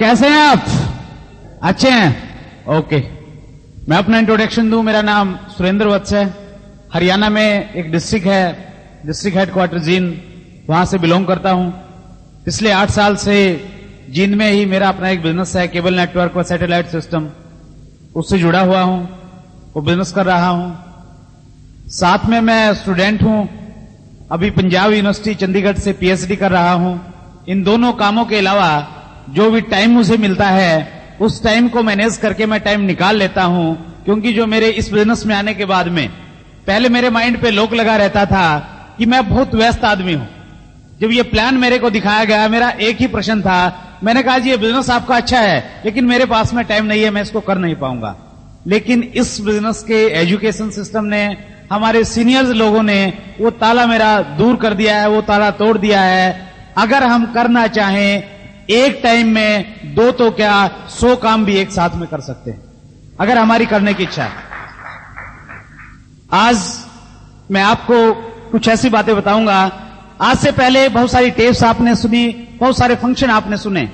कैसे हैं आप? अच्छे हैं? ओके। मैं अपना इंट्रोडक्शन दूं। मेरा नाम सुरेंद्र वत्स है। हरियाणा में एक डिस्ट्रिक्ट है, डिस्ट्रिक्ट हेडक्वार्टर जींद, वहां से बिलोंग करता हूं। पिछले 8 साल से जींद में ही मेरा अपना एक बिजनेस है, केबल नेटवर्क और सैटेलाइट सिस्टम, उससे जुड़ा हुआ हूं, वो बिजनेस कर रहा हूं। साथ में मैं स्टूडेंट हूं, अभी पंजाब यूनिवर्सिटी चंडीगढ़ से पीएचडी कर रहा हूं। इन दोनों कामों के अलावा जो भी टाइम मुझे मिलता है उस टाइम को मैनेज करके मैं टाइम निकाल लेता हूं, क्योंकि जो मेरे इस बिजनेस में आने के बाद में पहले मेरे माइंड पे लोक लगा रहता था कि मैं बहुत व्यस्त आदमी हूं। जब ये प्लान मेरे को दिखाया गया, मेरा एक ही प्रश्न था, मैंने कहा जी ये बिजनेस आपका अच्छा है लेकिन मेरे पास में टाइम नहीं है, मैं इसको कर नहीं पाऊंगा। लेकिन इस बिजनेस के एजुकेशन सिस्टम ने, हमारे सीनियर्स लोगों ने वो ताला मेरा दूर कर दिया है, वो ताला तोड़ दिया है। अगर हम करना चाहें एक टाइम में 2 तो क्या 100 काम भी एक साथ में कर सकते हैं, अगर हमारी करने की इच्छा है। आज मैं आपको कुछ ऐसी बातें बताऊंगा। आज से पहले बहुत सारी टेप्स आपने सुनी, बहुत सारे फंक्शन आपने सुने।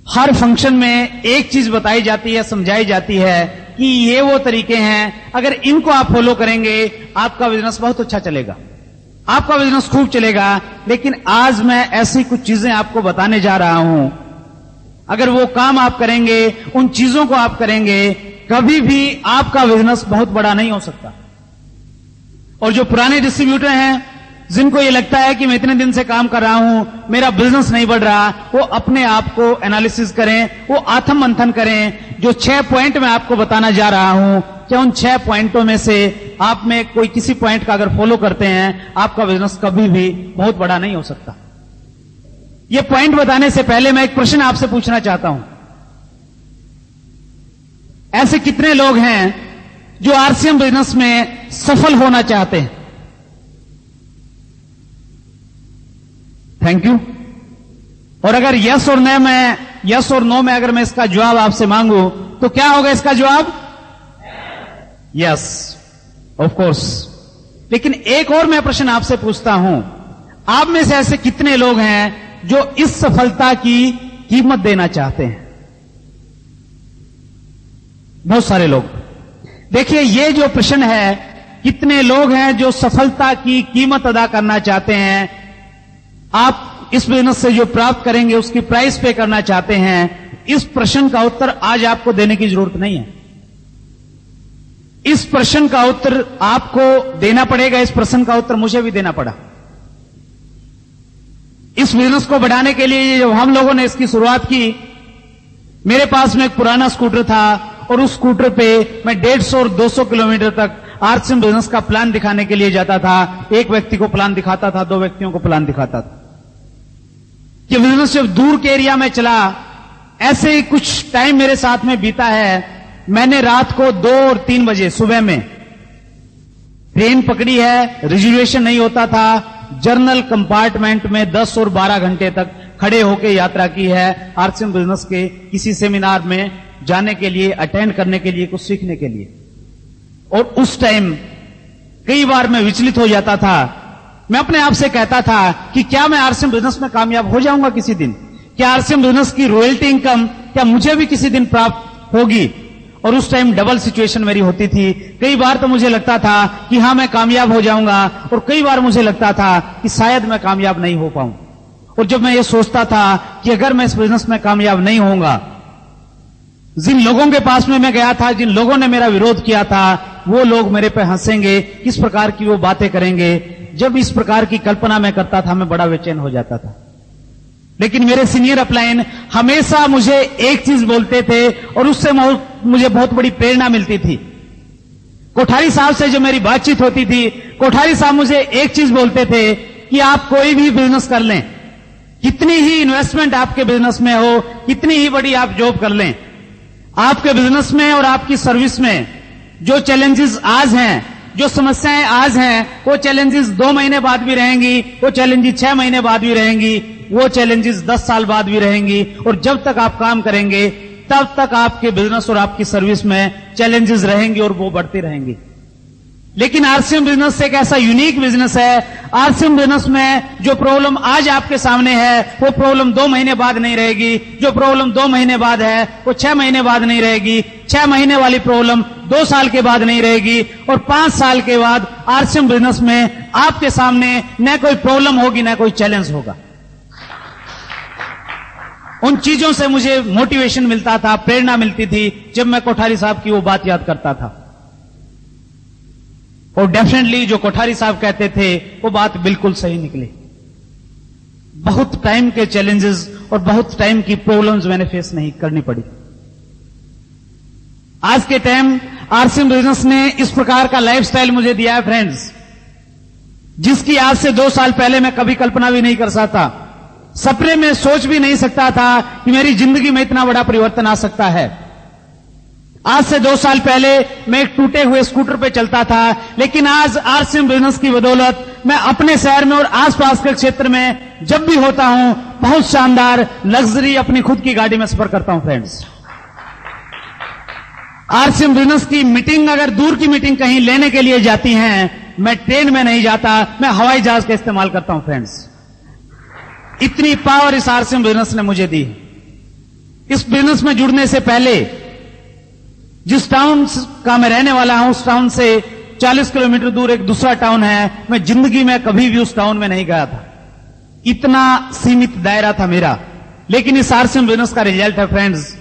हर फंक्शन में एक चीज बताई जाती है, समझाई जाती है कि ये वो तरीके हैं, अगर इनको आप फॉलो करेंगे आपका बिजनेस बहुत अच्छा चलेगा, आपका बिजनेस खूब चलेगा। लेकिन आज मैं ऐसी कुछ चीजें आपको बताने जा रहा हूं, अगर वो काम आप करेंगे, उन चीजों को आप करेंगे, कभी भी आपका बिजनेस बहुत बड़ा नहीं हो सकता। और जो पुराने डिस्ट्रीब्यूटर हैं, जिनको ये लगता है कि मैं इतने दिन से काम कर रहा हूं, मेरा बिजनेस नहीं बढ़ रहा, वो अपने आप को एनालिसिस करें, वो आत्म मंथन करें। जो 6 पॉइंट मैं आपको बताना जा रहा हूं, क्या उन 6 पॉइंटों में से आप में कोई किसी पॉइंट का अगर फॉलो करते हैं, आपका बिजनेस कभी भी बहुत बड़ा नहीं हो सकता। ये पॉइंट बताने से पहले मैं एक प्रश्न आपसे पूछना चाहता हूं। ऐसे कितने लोग हैं जो आरसीएम बिजनेस में सफल होना चाहते हैं? Thank you. और अगर यस और नो में अगर मैं इसका जवाब आपसे मांगू तो क्या होगा इसका जवाब? Yes, of course. लेकिन एक और मैं प्रश्न आपसे पूछता हूं, आप में से ऐसे कितने लोग हैं जो इस सफलता की कीमत देना चाहते हैं? बहुत सारे लोग। देखिए, ये जो प्रश्न है, कितने लोग हैं जो सफलता की कीमत अदा करना चाहते हैं, आप इस बिजनेस से जो प्राप्त करेंगे उसकी प्राइस पे करना चाहते हैं, इस प्रश्न का उत्तर आज आपको देने की जरूरत नहीं है। इस प्रश्न का उत्तर आपको देना पड़ेगा, इस प्रश्न का उत्तर मुझे भी देना पड़ा। इस बिजनेस को बढ़ाने के लिए जब हम लोगों ने इसकी शुरुआत की, मेरे पास में एक पुराना स्कूटर था और उस स्कूटर पे मैं 150 और 200 किलोमीटर तक आरसीएम बिजनेस का प्लान दिखाने के लिए जाता था। एक व्यक्ति को प्लान दिखाता था, 2 व्यक्तियों को प्लान दिखाता था। ये बिजनेस जब दूर के एरिया में चला, ऐसे ही कुछ टाइम मेरे साथ में बीता है। मैंने रात को 2 और 3 बजे सुबह में ट्रेन पकड़ी है, रिजर्वेशन नहीं होता था, जर्नल कंपार्टमेंट में 10 और 12 घंटे तक खड़े होकर यात्रा की है आरसीएम बिजनेस के किसी सेमिनार में जाने के लिए, अटेंड करने के लिए, कुछ सीखने के लिए। और उस टाइम कई बार मैं विचलित हो जाता था। मैं अपने आप से कहता था कि क्या मैं आरसीएम बिजनेस में कामयाब हो जाऊंगा किसी दिन? क्या आरसीएम बिजनेस की रॉयल्टी इनकम क्या मुझे भी किसी दिन प्राप्त होगी? और उस टाइम डबल सिचुएशन मेरी होती थी। कई बार तो मुझे लगता था कि हां मैं कामयाब हो जाऊंगा, और कई बार मुझे लगता था कि शायद मैं कामयाब नहीं हो पाऊं। और जब मैं ये सोचता था कि अगर मैं इस बिजनेस में कामयाब नहीं होऊंगा, जिन लोगों के पास में मैं गया था, जिन लोगों ने मेरा विरोध किया था, वो लोग मेरे पे हंसेंगे, किस प्रकार की वो बातें करेंगे। जब इस प्रकार की कल्पना मैं करता था, मैं बड़ा बेचैन हो जाता था। लेकिन मेरे सीनियर अपलाइन हमेशा मुझे एक चीज बोलते थे और उससे मुझे बहुत बड़ी प्रेरणा मिलती थी। कोठारी साहब से जो मेरी बातचीत होती थी, कोठारी साहब मुझे एक चीज बोलते थे कि आप कोई भी बिजनेस कर लें, कितनी ही इन्वेस्टमेंट आपके बिजनेस में हो, कितनी ही बड़ी आप जॉब कर लें, आपके बिजनेस में और आपकी सर्विस में जो चैलेंजेस आज हैं, जो समस्याएं आज हैं, वो चैलेंजेस 2 महीने बाद भी रहेंगी, वो चैलेंजेस 6 महीने बाद भी रहेंगी, वो चैलेंजेस 10 साल बाद भी रहेंगी। और जब तक आप काम करेंगे तब तक आपके बिजनेस और आपकी सर्विस में चैलेंजेस रहेंगी और वो बढ़ते रहेंगी। लेकिन आरसीएम बिजनेस एक ऐसा यूनिक बिजनेस है, आरसीएम बिजनेस में जो प्रॉब्लम आज आपके सामने है वो प्रॉब्लम 2 महीने बाद नहीं रहेगी, जो प्रॉब्लम 2 महीने बाद है वो 6 महीने बाद नहीं रहेगी, 6 महीने वाली प्रॉब्लम 2 साल के बाद नहीं रहेगी, और 5 साल के बाद आरसीएम बिजनेस में आपके सामने न कोई प्रॉब्लम होगी न कोई चैलेंज होगा। उन चीजों से मुझे मोटिवेशन मिलता था, प्रेरणा मिलती थी जब मैं कोठारी साहब की वो बात याद करता था। और डेफिनेटली जो कोठारी साहब कहते थे वो बात बिल्कुल सही निकली। बहुत टाइम के चैलेंजेस और बहुत टाइम की प्रॉब्लम्स मैंने फेस नहीं करनी पड़ी। आज के टाइम आरसीएम बिजनेस ने इस प्रकार का लाइफस्टाइल मुझे दिया है फ्रेंड्स, जिसकी आज से 2 साल पहले मैं कभी कल्पना भी नहीं कर सकता, सपने में सोच भी नहीं सकता था कि मेरी जिंदगी में इतना बड़ा परिवर्तन आ सकता है। आज से 2 साल पहले मैं एक टूटे हुए स्कूटर पे चलता था, लेकिन आज आरसीएम बिजनेस की बदौलत मैं अपने शहर में और आसपास के क्षेत्र में जब भी होता हूं बहुत शानदार लग्जरी अपनी खुद की गाड़ी में सफर करता हूं फ्रेंड्स। आरसीएम बिजनेस की मीटिंग, अगर दूर की मीटिंग कहीं लेने के लिए जाती हैं, मैं ट्रेन में नहीं जाता, मैं हवाई जहाज का इस्तेमाल करता हूं फ्रेंड्स। इतनी पावर इस आरसीएम बिजनेस ने मुझे दी। इस बिजनेस में जुड़ने से पहले जिस टाउन का मैं रहने वाला हूं, उस टाउन से 40 किलोमीटर दूर एक दूसरा टाउन है, मैं जिंदगी में कभी भी उस टाउन में नहीं गया था। इतना सीमित दायरा था मेरा। लेकिन इस आरसीएम बिजनेस का रिजल्ट है फ्रेंड्स।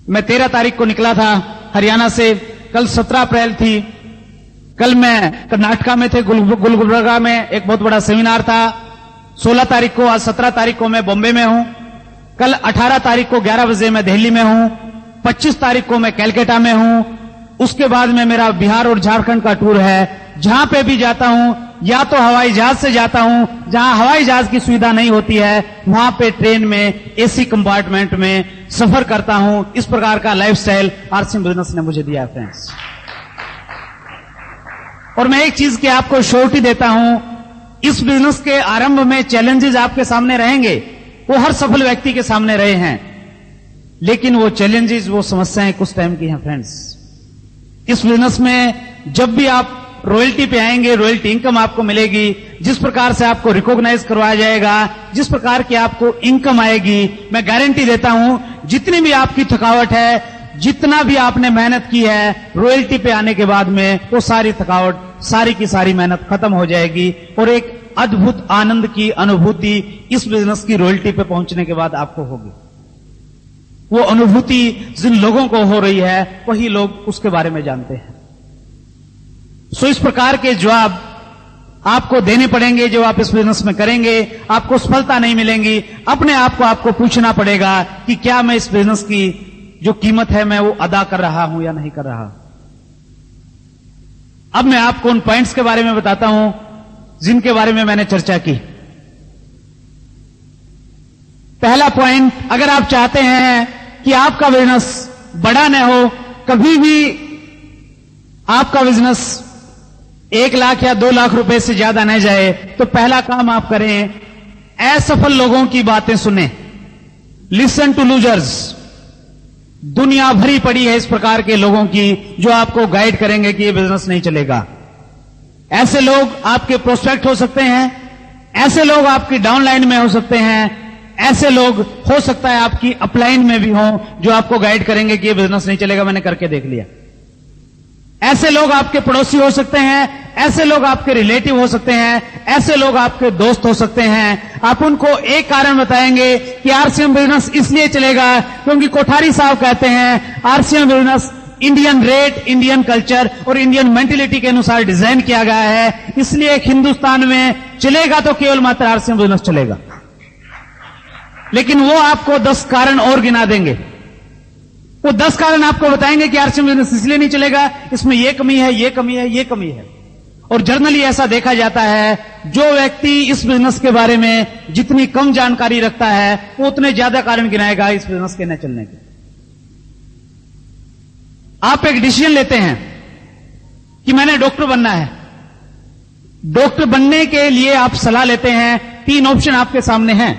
मैं 13 तारीख को निकला था हरियाणा से, कल 17 अप्रैल थी। कल मैं कर्नाटका में थे, गुलबर्गा में एक बहुत बड़ा सेमिनार था। 16 तारीख को, आज 17 तारीख को मैं बॉम्बे में हूं। कल 18 तारीख को 11 बजे मैं दिल्ली में हूं। 25 तारीख को मैं कैलकाटा में हूं। उसके बाद में मेरा बिहार और झारखंड का टूर है। जहां पे भी जाता हूं या तो हवाई जहाज से जाता हूं, जहां हवाई जहाज की सुविधा नहीं होती है वहां पे ट्रेन में एसी कंपार्टमेंट में सफर करता हूं। इस प्रकार का लाइफस्टाइल आरसीएम बिजनेस ने मुझे दिया फ्रेंड्स। और मैं एक चीज की आपको श्योरिटी देता हूं, इस बिजनेस के आरंभ में चैलेंजेस आपके सामने रहेंगे, वो हर सफल व्यक्ति के सामने रहे हैं। लेकिन वो चैलेंजेस, वो समस्याएं कुछ टाइम की हैं फ्रेंड्स। इस बिजनेस में जब भी आप रॉयल्टी पे आएंगे, रॉयल्टी इनकम आपको मिलेगी, जिस प्रकार से आपको रिकॉग्नाइज करवाया जाएगा, जिस प्रकार की आपको इनकम आएगी, मैं गारंटी देता हूं जितनी भी आपकी थकावट है, जितना भी आपने मेहनत की है, रॉयल्टी पे आने के बाद में वो सारी थकावट, सारी की सारी मेहनत खत्म हो जाएगी और एक अद्भुत आनंद की अनुभूति इस बिजनेस की रॉयल्टी पे पहुंचने के बाद आपको होगी। वो अनुभूति जिन लोगों को हो रही है वही लोग उसके बारे में जानते हैं। सो इस प्रकार के जवाब आपको देने पड़ेंगे जो आप इस बिजनेस में करेंगे। आपको सफलता नहीं मिलेंगी, अपने आप को आपको पूछना पड़ेगा कि क्या मैं इस बिजनेस की जो कीमत है मैं वो अदा कर रहा हूं या नहीं कर रहा। अब मैं आपको उन पॉइंट्स के बारे में बताता हूं जिनके बारे में मैंने चर्चा की। पहला पॉइंट, अगर आप चाहते हैं कि आपका बिजनेस बड़ा न हो, कभी भी आपका बिजनेस 1 लाख या 2 लाख रुपए से ज्यादा न जाए, तो पहला काम आप करें, असफल लोगों की बातें सुने। Listen to losers. दुनिया भरी पड़ी है इस प्रकार के लोगों की जो आपको गाइड करेंगे कि ये बिजनेस नहीं चलेगा। ऐसे लोग आपके प्रोस्पेक्ट हो सकते हैं, ऐसे लोग आपकी डाउनलाइन में हो सकते हैं, ऐसे लोग हो सकता है आपकी अपलाइन में भी हों जो आपको गाइड करेंगे कि ये बिजनेस नहीं चलेगा, मैंने करके देख लिया। ऐसे लोग आपके पड़ोसी हो सकते हैं, ऐसे लोग आपके रिलेटिव हो सकते हैं, ऐसे लोग आपके दोस्त हो सकते हैं। आप उनको एक कारण बताएंगे कि आरसीएम बिजनेस इसलिए चलेगा क्योंकि कोठारी साहब कहते हैं RCM business Indian rate, Indian culture और इंडियन मेंटेलिटी के अनुसार डिजाइन किया गया है, इसलिए हिंदुस्तान में चलेगा तो केवल मात्र आरसीएम बिजनेस चलेगा। लेकिन वो आपको 10 कारण और गिना देंगे। वो 10 कारण आपको बताएंगे कि आरसीएम बिजनेस इसलिए नहीं चलेगा, इसमें ये कमी है, ये कमी है, ये कमी है। और जनरली ऐसा देखा जाता है, जो व्यक्ति इस बिजनेस के बारे में जितनी कम जानकारी रखता है वो उतने ज्यादा कारण गिनाएगा इस बिजनेस के न चलने के। आप एक डिसीजन लेते हैं कि मैंने डॉक्टर बनना है। डॉक्टर बनने के लिए आप सलाह लेते हैं, 3 ऑप्शन आपके सामने हैं।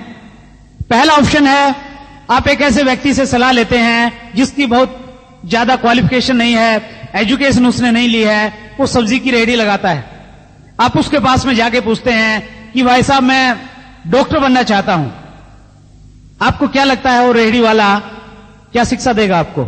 पहला ऑप्शन है, आप एक ऐसे व्यक्ति से सलाह लेते हैं जिसकी बहुत ज्यादा क्वालिफिकेशन नहीं है, एजुकेशन उसने नहीं ली है, वो सब्जी की रेहड़ी लगाता है। आप उसके पास में जाके पूछते हैं कि भाई साहब मैं डॉक्टर बनना चाहता हूं। आपको क्या लगता है वो रेहड़ी वाला क्या शिक्षा देगा आपको?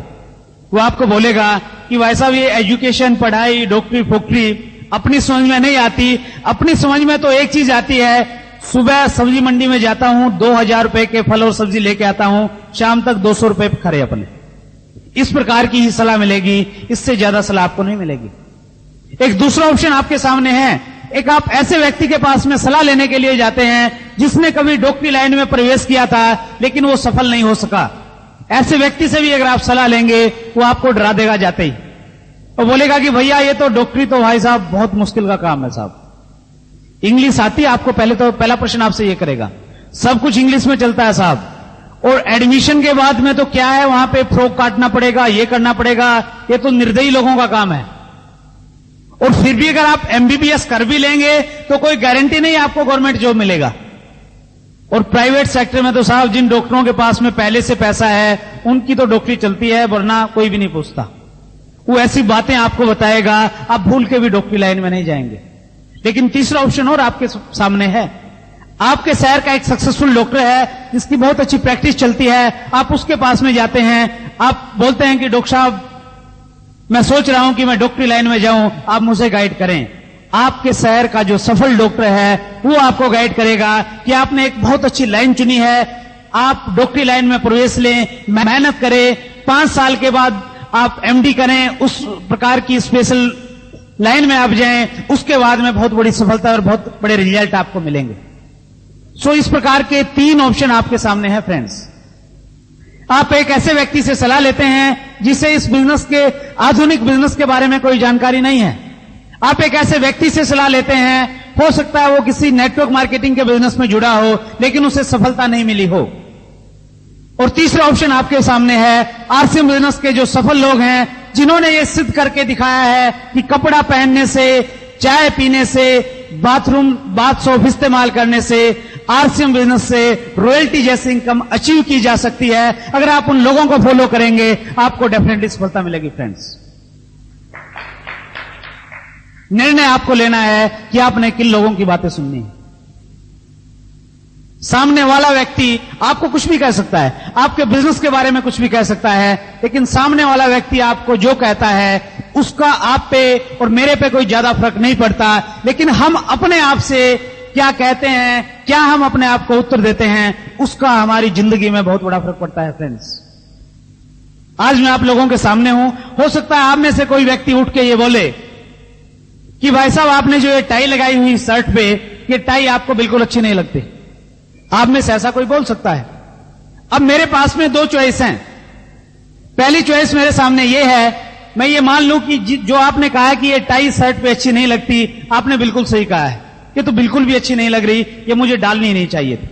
वो आपको बोलेगा कि भाई साहब ये एजुकेशन, पढ़ाई, डॉक्टरी फोक्टरी अपनी समझ में नहीं आती। अपनी समझ में तो एक चीज आती है, सुबह सब्जी मंडी में जाता हूं, 2000 रुपए के फल और सब्जी लेके आता हूं, शाम तक 200 रुपए खरे अपने। इस प्रकार की ही सलाह मिलेगी, इससे ज्यादा सलाह आपको नहीं मिलेगी। एक दूसरा ऑप्शन आपके सामने है। एक आप ऐसे व्यक्ति के पास में सलाह लेने के लिए जाते हैं जिसने कभी डॉक्टरी लाइन में प्रवेश किया था लेकिन वो सफल नहीं हो सका। ऐसे व्यक्ति से भी अगर आप सलाह लेंगे वो आपको डरा देगा जाते ही, और बोलेगा कि भैया ये तो डॉक्टरी तो भाई साहब बहुत मुश्किल का काम है साहब। इंग्लिश आती है आपको? पहला प्रश्न आपसे ये करेगा। सब कुछ इंग्लिश में चलता है साहब, और एडमिशन के बाद में तो क्या है, वहां पे फ्रॉक काटना पड़ेगा, ये करना पड़ेगा, ये तो निर्दयी लोगों का काम है। और फिर भी अगर आप एमबीबीएस कर भी लेंगे तो कोई गारंटी नहीं आपको गवर्नमेंट जॉब मिलेगा। और प्राइवेट सेक्टर में तो साहब जिन डॉक्टरों के पास में पहले से पैसा है उनकी तो डॉक्टरी चलती है, वरना कोई भी नहीं पूछता। वो ऐसी बातें आपको बताएगा, आप भूल के भी डॉक्टरी लाइन में नहीं जाएंगे। लेकिन तीसरा ऑप्शन और आपके सामने है। आपके शहर का एक सक्सेसफुल डॉक्टर है जिसकी बहुत अच्छी प्रैक्टिस चलती है, आप उसके पास में जाते हैं, आप बोलते हैं कि डॉक्टर साहब मैं सोच रहा हूं कि मैं डॉक्टरी लाइन में जाऊं, आप मुझे गाइड करें। आपके शहर का जो सफल डॉक्टर है वो आपको गाइड करेगा कि आपने एक बहुत अच्छी लाइन चुनी है, आप डॉक्टरी लाइन में प्रवेश लें, मेहनत करें, 5 साल के बाद आप एमडी करें, उस प्रकार की स्पेशल लाइन में आप जाएं, उसके बाद में बहुत बड़ी सफलता और बहुत बड़े रिजल्ट आपको मिलेंगे। सो इस प्रकार के 3 ऑप्शन आपके सामने हैं फ्रेंड्स। आप एक ऐसे व्यक्ति से सलाह लेते हैं जिसे इस बिजनेस के, आधुनिक बिजनेस के बारे में कोई जानकारी नहीं है। आप एक ऐसे व्यक्ति से सलाह लेते हैं, हो सकता है वो किसी नेटवर्क मार्केटिंग के बिजनेस में जुड़ा हो लेकिन उसे सफलता नहीं मिली हो। और तीसरा ऑप्शन आपके सामने है, आरसीएम बिजनेस के जो सफल लोग हैं जिन्होंने ये सिद्ध करके दिखाया है कि कपड़ा पहनने से, चाय पीने से, बाथ सोप इस्तेमाल करने से, आरसीएम बिजनेस से रॉयल्टी जैसी इनकम अचीव की जा सकती है। अगर आप उन लोगों को फॉलो करेंगे आपको डेफिनेटली सफलता मिलेगी फ्रेंड्स। निर्णय आपको लेना है कि आपने किन लोगों की बातें सुननी है। सामने वाला व्यक्ति आपको कुछ भी कह सकता है, आपके बिजनेस के बारे में कुछ भी कह सकता है, लेकिन सामने वाला व्यक्ति आपको जो कहता है उसका आप पे और मेरे पे कोई ज्यादा फर्क नहीं पड़ता। लेकिन हम अपने आप से क्या कहते हैं, क्या हम अपने आप को उत्तर देते हैं, उसका हमारी जिंदगी में बहुत बड़ा फर्क पड़ता है फ्रेंड्स। आज मैं आप लोगों के सामने हूं, हो सकता है आप में से कोई व्यक्ति उठ के ये बोले कि भाई साहब आपने जो ये टाई लगाई हुई शर्ट पे, ये टाई आपको बिल्कुल अच्छी नहीं लगती। आप में से ऐसा कोई बोल सकता है। अब मेरे पास में 2 चॉइस हैं। पहली चॉइस मेरे सामने ये है, मैं ये मान लूं कि जो आपने कहा कि ये टाई शर्ट पे अच्छी नहीं लगती, आपने बिल्कुल सही कहा है, ये तो बिल्कुल भी अच्छी नहीं लग रही, ये मुझे डालनी नहीं चाहिए थी।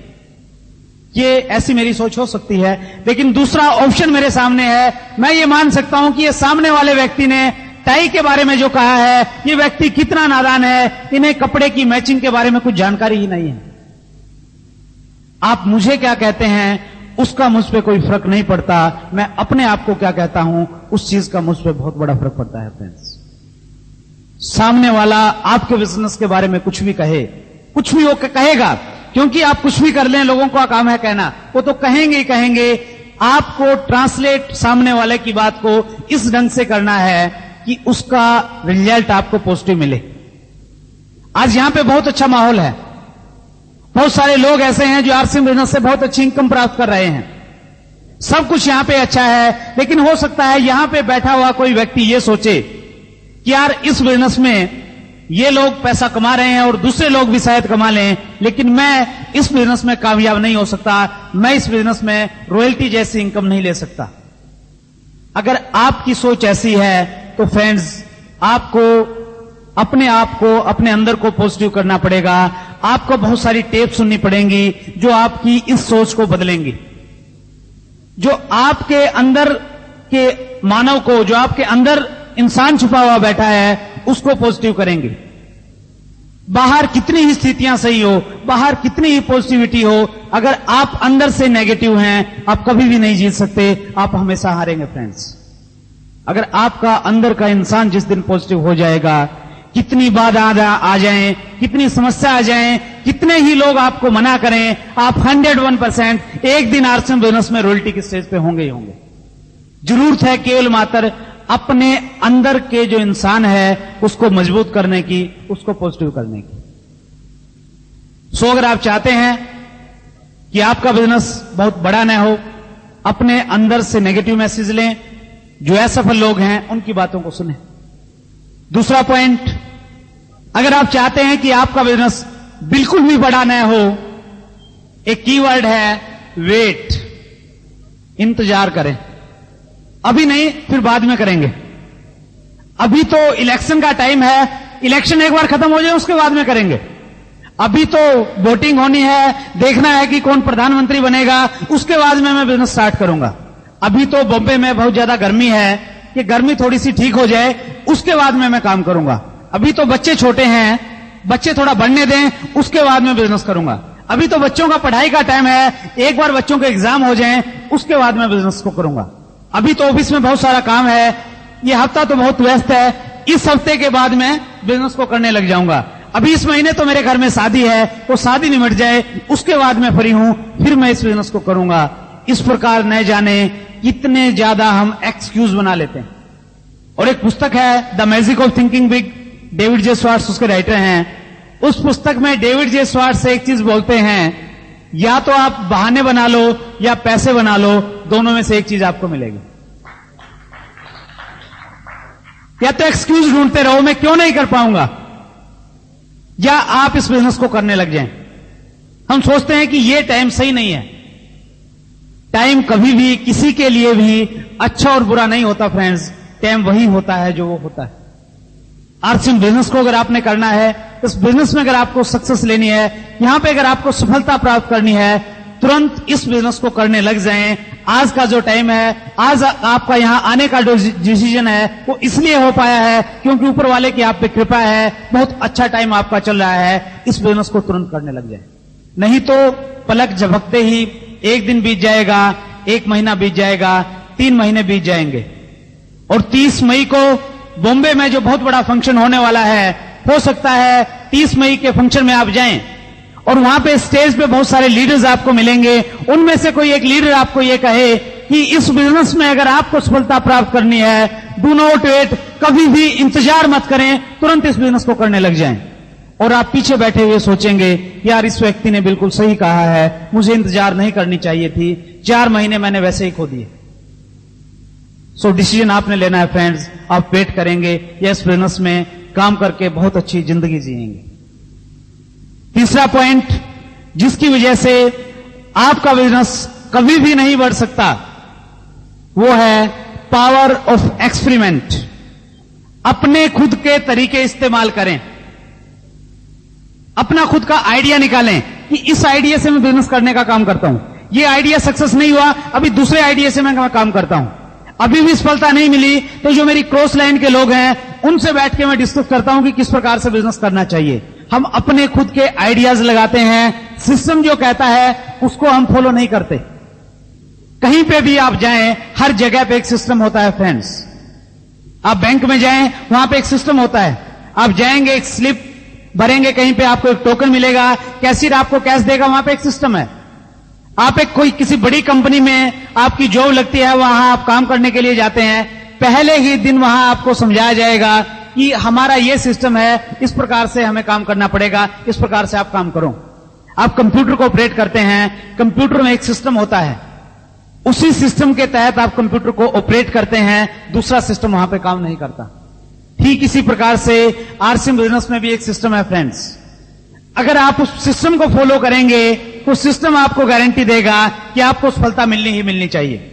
ये ऐसी मेरी सोच हो सकती है। लेकिन दूसरा ऑप्शन मेरे सामने है, मैं ये मान सकता हूं कि ये सामने वाले व्यक्ति ने टाई के बारे में जो कहा है, ये व्यक्ति कितना नादान है, इन्हें कपड़े की मैचिंग के बारे में कुछ जानकारी ही नहीं है। आप मुझे क्या कहते हैं उसका मुझ पे कोई फर्क नहीं पड़ता, मैं अपने आप को क्या कहता हूं उस चीज का मुझ पे बहुत बड़ा फर्क पड़ता है फ्रेंड्स। सामने वाला आपके बिजनेस के बारे में कुछ भी कहे, कुछ भी वो कहेगा, क्योंकि आप कुछ भी कर लें, लोगों का काम है कहना, वो तो कहेंगे ही कहेंगे। आपको ट्रांसलेट सामने वाले की बात को इस ढंग से करना है कि उसका रिजल्ट आपको पॉजिटिव मिले। आज यहां पे बहुत अच्छा माहौल है, बहुत सारे लोग ऐसे हैं जो आरसीएम बिजनेस से बहुत अच्छी इनकम प्राप्त कर रहे हैं, सब कुछ यहां पे अच्छा है। लेकिन हो सकता है यहां पे बैठा हुआ कोई व्यक्ति ये सोचे कि यार इस बिजनेस में ये लोग पैसा कमा रहे हैं और दूसरे लोग भी शायद कमा लें, लेकिन मैं इस बिजनेस में कामयाब नहीं हो सकता, मैं इस बिजनेस में रॉयल्टी जैसी इनकम नहीं ले सकता। अगर आपकी सोच ऐसी है तो फ्रेंड्स आपको अपने आप को, अपने अंदर को पॉजिटिव करना पड़ेगा। आपको बहुत सारी टेप सुननी पड़ेंगी जो आपकी इस सोच को बदलेंगी, जो आपके अंदर के मानव को, जो आपके अंदर इंसान छुपा हुआ बैठा है, उसको पॉजिटिव करेंगे। बाहर कितनी ही स्थितियां सही हो, बाहर कितनी ही पॉजिटिविटी हो, अगर आप अंदर से नेगेटिव हैं, आप कभी भी नहीं जीत सकते, आप हमेशा हारेंगे फ्रेंड्स। अगर आपका अंदर का इंसान जिस दिन पॉजिटिव हो जाएगा, कितनी बाधा आ जाए, कितनी समस्या आ जाए, कितने ही लोग आपको मना करें, आप 101% एक दिन आरसीएम बिजनेस में रॉयल्टी के स्टेज पे होंगे ही होंगे। जरूरत है केवल मात्र अपने अंदर के जो इंसान है उसको मजबूत करने की, उसको पॉजिटिव करने की। सो अगर आप चाहते हैं कि आपका बिजनेस बहुत बड़ा न हो, अपने अंदर से नेगेटिव मैसेज लें, जो असफल लोग हैं उनकी बातों को सुनें। दूसरा पॉइंट, अगर आप चाहते हैं कि आपका बिजनेस बिल्कुल भी बड़ा न हो, एक कीवर्ड है वेट, इंतजार करें। अभी नहीं, फिर बाद में करेंगे। अभी तो इलेक्शन का टाइम है, इलेक्शन एक बार खत्म हो जाए उसके बाद में करेंगे। अभी तो वोटिंग होनी है, देखना है कि कौन प्रधानमंत्री बनेगा, उसके बाद में मैं बिजनेस स्टार्ट करूंगा। अभी तो बॉम्बे में बहुत ज्यादा गर्मी है, कि गर्मी थोड़ी सी ठीक हो जाए उसके बाद में मैं काम करूंगा। अभी तो बच्चे छोटे हैं, बच्चे थोड़ा बढ़ने दें उसके बाद में बिजनेस करूंगा। अभी तो बच्चों का पढ़ाई का टाइम है, एक बार बच्चों के एग्जाम हो जाएं उसके बाद में बिजनेस को करूंगा। अभी तो ऑफिस में बहुत सारा काम है, ये हफ्ता तो बहुत व्यस्त है, इस हफ्ते के बाद में बिजनेस को करने लग जाऊंगा। अभी इस महीने तो मेरे घर में शादी है, वो शादी निमट जाए उसके बाद मैं फ्री हूं, फिर मैं इस बिजनेस को करूंगा। इस प्रकार न जाने कितने ज्यादा हम एक्सक्यूज बना लेते हैं। और एक पुस्तक है the magic of thinking big, David J Swarts उसके राइटर हैं। उस पुस्तक में डेविड जे स्वार्ट्स एक चीज बोलते हैं, या तो आप बहाने बना लो या पैसे बना लो, दोनों में से एक चीज आपको मिलेगी। या तो एक्सक्यूज ढूंढते रहो मैं क्यों नहीं कर पाऊंगा, या आप इस बिजनेस को करने लग जाएं। हम सोचते हैं कि ये टाइम सही नहीं है। टाइम कभी भी किसी के लिए भी अच्छा और बुरा नहीं होता फ्रेंड्स, टाइम वही होता है जो वो होता है। आरसीएम बिजनेस को अगर आपने करना है, इस बिजनेस में अगर आपको सक्सेस लेनी है, यहां पे अगर आपको सफलता प्राप्त करनी है, तुरंत इस बिजनेस को करने लग जाएं। आज का जो टाइम है, आज आपका यहां आने का जो डिसीजन है वो इसलिए हो पाया है क्योंकि ऊपर वाले की आप पे कृपा है, बहुत अच्छा टाइम आपका चल रहा है। इस बिजनेस को तुरंत करने लग जाए, नहीं तो पलक झपकते ही एक दिन बीत जाएगा, एक महीना बीत जाएगा, 3 महीने बीत जाएंगे। और 30 मई को बॉम्बे में जो बहुत बड़ा फंक्शन होने वाला है, हो सकता है 30 मई के फंक्शन में आप जाएं और वहां पे स्टेज पे बहुत सारे लीडर्स आपको मिलेंगे। उनमें से कोई एक लीडर आपको यह कहे कि इस बिजनेस में अगर आपको सफलता प्राप्त करनी है, डू नॉट वेट, कभी भी इंतजार मत करें, तुरंत इस बिजनेस को करने लग जाएं। और आप पीछे बैठे हुए सोचेंगे यार इस व्यक्ति ने बिल्कुल सही कहा है, मुझे इंतजार नहीं करनी चाहिए थी, 4 महीने मैंने वैसे ही खो दिए। सो डिसीजन आपने लेना है फ्रेंड्स, आप वेट करेंगे या इस बिजनेस में काम करके बहुत अच्छी जिंदगी जिएंगे। तीसरा पॉइंट जिसकी वजह से आपका बिजनेस कभी भी नहीं बढ़ सकता, वो है पावर ऑफ एक्सपेरिमेंट। अपने खुद के तरीके इस्तेमाल करें, अपना खुद का आइडिया निकालें कि इस आइडिया से मैं बिजनेस करने का काम करता हूं, ये आइडिया सक्सेस नहीं हुआ, अभी दूसरे आइडिया से मैं काम करता हूं, अभी भी सफलता नहीं मिली, तो जो मेरी क्रॉस लाइन के लोग हैं उनसे बैठ के मैं डिस्कस करता हूं कि किस प्रकार से बिजनेस करना चाहिए। हम अपने खुद के आइडियाज लगाते हैं, सिस्टम जो कहता है उसको हम फॉलो नहीं करते। कहीं पे भी आप जाएं, हर जगह पे एक सिस्टम होता है फ्रेंड्स। आप बैंक में जाएं, वहां पे एक सिस्टम होता है। आप जाएंगे, एक स्लिप भरेंगे, कहीं पे आपको एक टोकन मिलेगा, कैशियर आपको कैश देगा, वहां पे एक सिस्टम है। आप एक कोई किसी बड़ी कंपनी में आपकी जॉब लगती है, वहां आप काम करने के लिए जाते हैं, पहले ही दिन वहां आपको समझाया जाएगा कि हमारा ये सिस्टम है, इस प्रकार से हमें काम करना पड़ेगा, इस प्रकार से आप काम करो। आप कंप्यूटर को ऑपरेट करते हैं, कंप्यूटर में एक सिस्टम होता है, उसी सिस्टम के तहत आप कंप्यूटर को ऑपरेट करते हैं, दूसरा सिस्टम वहां पे काम नहीं करता। ठीक इसी प्रकार से आरसीएम बिजनेस में भी एक सिस्टम है फ्रेंड्स। अगर आप उस सिस्टम को फॉलो करेंगे तो सिस्टम आपको गारंटी देगा कि आपको सफलता मिलनी ही मिलनी चाहिए।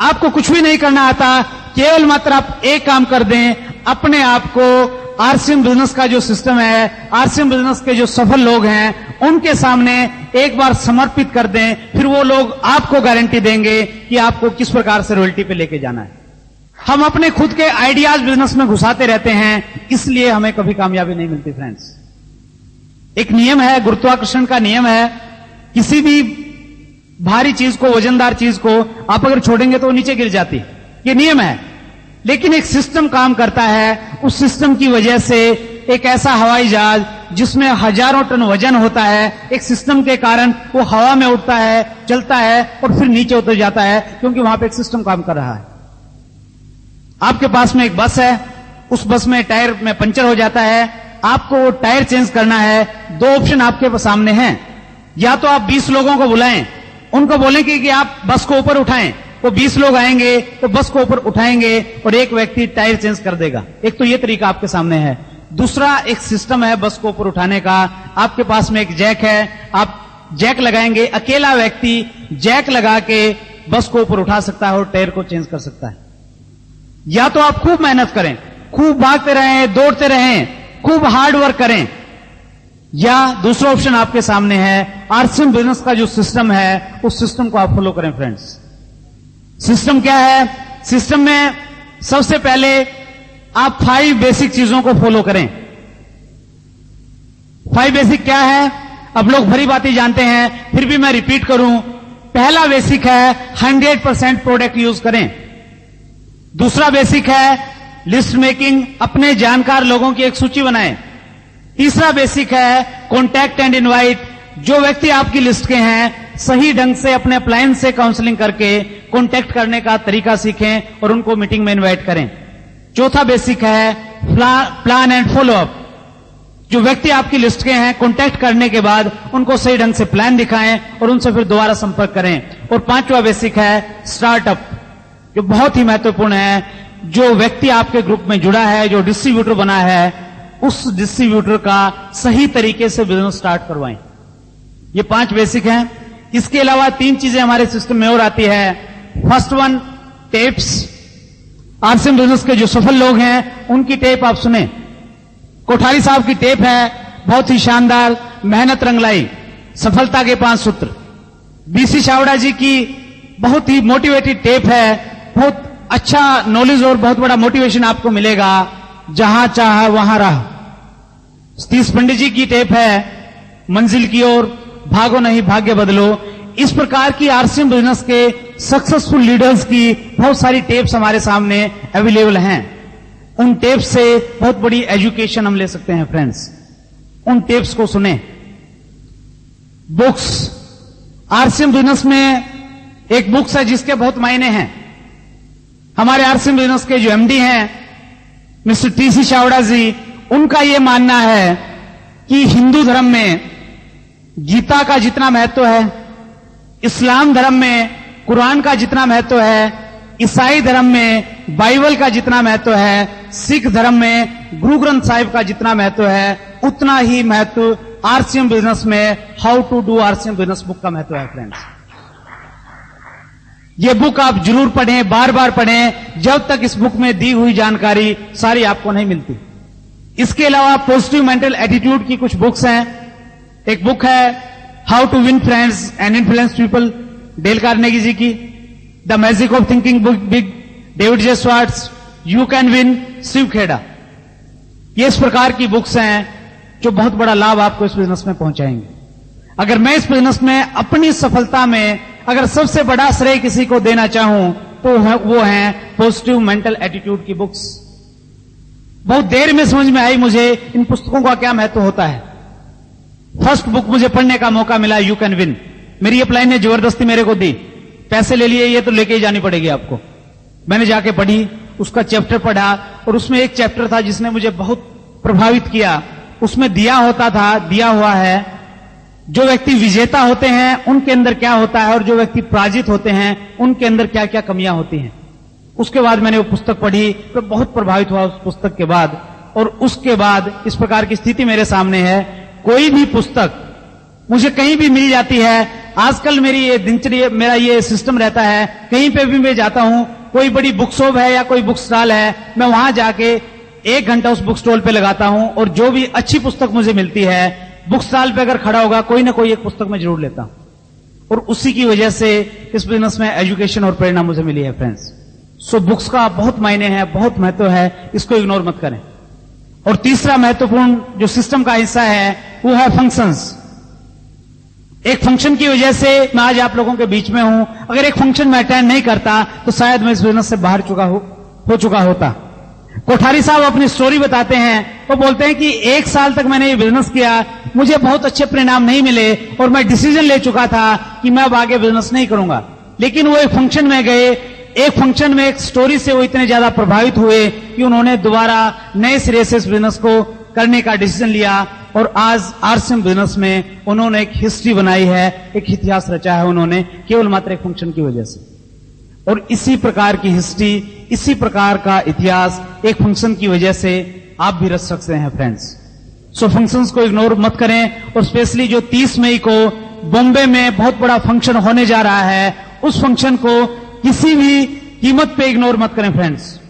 आपको कुछ भी नहीं करना आता, केवल मात्र आप एक काम कर दें, अपने आप को आरसीएम बिजनेस का जो सिस्टम है, आरसीएम बिजनेस के जो सफल लोग हैं उनके सामने एक बार समर्पित कर दें, फिर वो लोग आपको गारंटी देंगे कि आपको किस प्रकार से रॉयल्टी पे लेके जाना है। हम अपने खुद के आइडियाज बिजनेस में घुसाते रहते हैं, इसलिए हमें कभी कामयाबी नहीं मिलती फ्रेंड्स। एक नियम है, गुरुत्वाकर्षण का नियम है, किसी भी भारी चीज को, वजनदार चीज को आप अगर छोड़ेंगे तो वो नीचे गिर जाती है, ये नियम है। लेकिन एक सिस्टम काम करता है, उस सिस्टम की वजह से एक ऐसा हवाई जहाज जिसमें हजारों टन वजन होता है, एक सिस्टम के कारण वो हवा में उड़ता है, चलता है और फिर नीचे उतर जाता है, क्योंकि वहां पे एक सिस्टम काम कर रहा है। आपके पास में एक बस है, उस बस में टायर में पंचर हो जाता है, आपको वो टायर चेंज करना है। दो ऑप्शन आपके सामने हैं, या तो आप 20 लोगों को बुलाएं, उनको बोलेंगे कि आप बस को ऊपर उठाएं, वो 20 लोग आएंगे तो बस को ऊपर उठाएंगे और एक व्यक्ति टायर चेंज कर देगा। एक तो ये तरीका आपके सामने है। दूसरा एक सिस्टम है बस को ऊपर उठाने का। आपके पास में एक जैक है, आप जैक लगाएंगे, अकेला व्यक्ति जैक लगा के बस को ऊपर उठा सकता है और टायर को चेंज कर सकता है। या तो आप खूब मेहनत करें, खूब भागते रहें, दौड़ते रहें, खूब हार्ड वर्क करें, या दूसरा ऑप्शन आपके सामने है, आरसीएम बिजनेस का जो सिस्टम है उस सिस्टम को आप फॉलो करें। फ्रेंड्स, सिस्टम क्या है? सिस्टम में सबसे पहले आप 5 बेसिक चीजों को फॉलो करें। 5 बेसिक क्या है? अब लोग भरी बातें जानते हैं, फिर भी मैं रिपीट करूं। पहला बेसिक है 100% प्रोडक्ट यूज करें। दूसरा बेसिक है लिस्ट मेकिंग, अपने जानकार लोगों की एक सूची बनाएं। तीसरा बेसिक है कॉन्टैक्ट एंड इनवाइट, जो व्यक्ति आपकी लिस्ट के हैं सही ढंग से अपने अप्लायंस से काउंसलिंग करके कॉन्टैक्ट करने का तरीका सीखें और उनको मीटिंग में इनवाइट करें। चौथा बेसिक है प्लान एंड फॉलो अप, जो व्यक्ति आपकी लिस्ट के हैं कॉन्टैक्ट करने के बाद उनको सही ढंग से प्लान दिखाएं और उनसे फिर दोबारा संपर्क करें। और पांचवा बेसिक है स्टार्टअप, जो बहुत ही महत्वपूर्ण है। जो व्यक्ति आपके ग्रुप में जुड़ा है, जो डिस्ट्रीब्यूटर बना है, उस डिस्ट्रीब्यूटर का सही तरीके से बिजनेस स्टार्ट करवाएं। ये 5 बेसिक हैं। इसके अलावा 3 चीजें हमारे सिस्टम में और आती है। First one, tapes. RCM business के जो सफल लोग हैं उनकी टेप आप सुने। कोठारी साहब की टेप है, बहुत ही शानदार, मेहनत रंगलाई, सफलता के 5 सूत्र। बीसी छावड़ा जी की बहुत ही मोटिवेटेड टेप है, बहुत अच्छा नॉलेज और बहुत बड़ा मोटिवेशन आपको मिलेगा। जहां चाह वहां राह। सतीश पंडित जी की टेप है, मंजिल की ओर, भागो नहीं भाग्य बदलो। इस प्रकार की आरसीएम बिजनेस के सक्सेसफुल लीडर्स की बहुत सारी टेप्स हमारे सामने अवेलेबल हैं। उन टेप्स से बहुत बड़ी एजुकेशन हम ले सकते हैं। फ्रेंड्स, उन टेप्स को सुने। बुक्स, आरसीएम बिजनेस में एक बुक्स है जिसके बहुत मायने हैं। हमारे आरसीएम बिजनेस के जो एमडी हैं मिस्टर टीसी छावड़ा जी, उनका यह मानना है कि हिंदू धर्म में गीता का जितना महत्व है, इस्लाम धर्म में कुरान का जितना महत्व है, ईसाई धर्म में बाइबल का जितना महत्व है, सिख धर्म में गुरु ग्रंथ साहिब का जितना महत्व है, उतना ही महत्व आरसीएम बिजनेस में how to do RCM business book का महत्व है। फ्रेंड्स, ये बुक आप जरूर पढ़ें, बार बार पढ़ें, जब तक इस बुक में दी हुई जानकारी सारी आपको नहीं मिलती। इसके अलावा पॉजिटिव मेंटल एटीट्यूड की कुछ बुक्स हैं। एक बुक है how to win friends and influence people, Dale Carnegie ji की। The magic of thinking big, David J Schwartz, you can win, Shiv Khera. ये इस प्रकार की बुक्स हैं जो बहुत बड़ा लाभ आपको इस बिजनेस में पहुंचाएंगे। अगर मैं इस बिजनेस में अपनी सफलता में अगर सबसे बड़ा श्रेय किसी को देना चाहूं तो वो है पॉजिटिव मेंटल एटीट्यूड की बुक्स। बहुत देर में समझ में आई मुझे इन पुस्तकों का क्या महत्व होता है। फर्स्ट बुक मुझे पढ़ने का मौका मिला, यू कैन विन। मेरी अपलाइन ने जबरदस्ती मेरे को दी, पैसे ले लिए, ये तो लेके ही जानी पड़ेगी आपको। मैंने जाके पढ़ी, उसका चैप्टर पढ़ा और उसमें एक चैप्टर था जिसने मुझे बहुत प्रभावित किया। उसमें दिया हुआ है जो व्यक्ति विजेता होते हैं उनके अंदर क्या होता है और जो व्यक्ति पराजित होते हैं उनके अंदर क्या क्या कमियां होती हैं। उसके बाद मैंने वो पुस्तक पढ़ी तो बहुत प्रभावित हुआ उस पुस्तक के बाद। और उसके बाद इस प्रकार की स्थिति मेरे सामने है, कोई भी पुस्तक मुझे कहीं भी मिल जाती है। आजकल मेरी ये दिनचर्या, मेरा ये सिस्टम रहता है, कहीं पे भी मैं जाता हूं, कोई बड़ी बुक शॉप है या कोई बुक स्टॉल है, मैं वहां जाके 1 घंटा उस बुक स्टॉल पे लगाता हूं और जो भी अच्छी पुस्तक मुझे मिलती है, बुक स्टॉल पे अगर खड़ा होगा कोई ना कोई एक पुस्तक मैं जरूर लेता हूं। और उसी की वजह से इस बिजनेस में एजुकेशन और प्रेरणा मुझे मिली है। फ्रेंड्स, सो बुक्स का बहुत मायने है, बहुत महत्व है, इसको इग्नोर मत करें। और तीसरा महत्वपूर्ण जो सिस्टम का हिस्सा है वो है फंक्शंस। एक फंक्शन की वजह से मैं आज आप लोगों के बीच में हूं। अगर एक फंक्शन में अटेंड नहीं करता तो शायद मैं इस बिजनेस से बाहर हो चुका होता। कोठारी साहब अपनी स्टोरी बताते हैं, वो बोलते हैं कि 1 साल तक मैंने ये बिजनेस किया, मुझे बहुत अच्छे परिणाम नहीं मिले और मैं डिसीजन ले चुका था कि मैं अब आगे बिजनेस नहीं करूंगा। लेकिन वो एक फंक्शन में गए, एक फंक्शन में एक स्टोरी से वो इतने ज्यादा प्रभावित हुए कि उन्होंने दोबारा नए सिरे से इस बिजनेस को करने का डिसीजन लिया और आज आरसीएम बिजनेस में उन्होंने एक हिस्ट्री बनाई है, एक इतिहास रचा है उन्होंने, केवल मात्र एक फंक्शन की वजह से। और इसी प्रकार की हिस्ट्री, इसी प्रकार का इतिहास एक फंक्शन की वजह से आप भी रच सकते हैं फ्रेंड्स। सो फंक्शंस को इग्नोर मत करें, और स्पेशली जो 30 मई को बॉम्बे में बहुत बड़ा फंक्शन होने जा रहा है, उस फंक्शन को किसी भी कीमत पे इग्नोर मत करें फ्रेंड्स।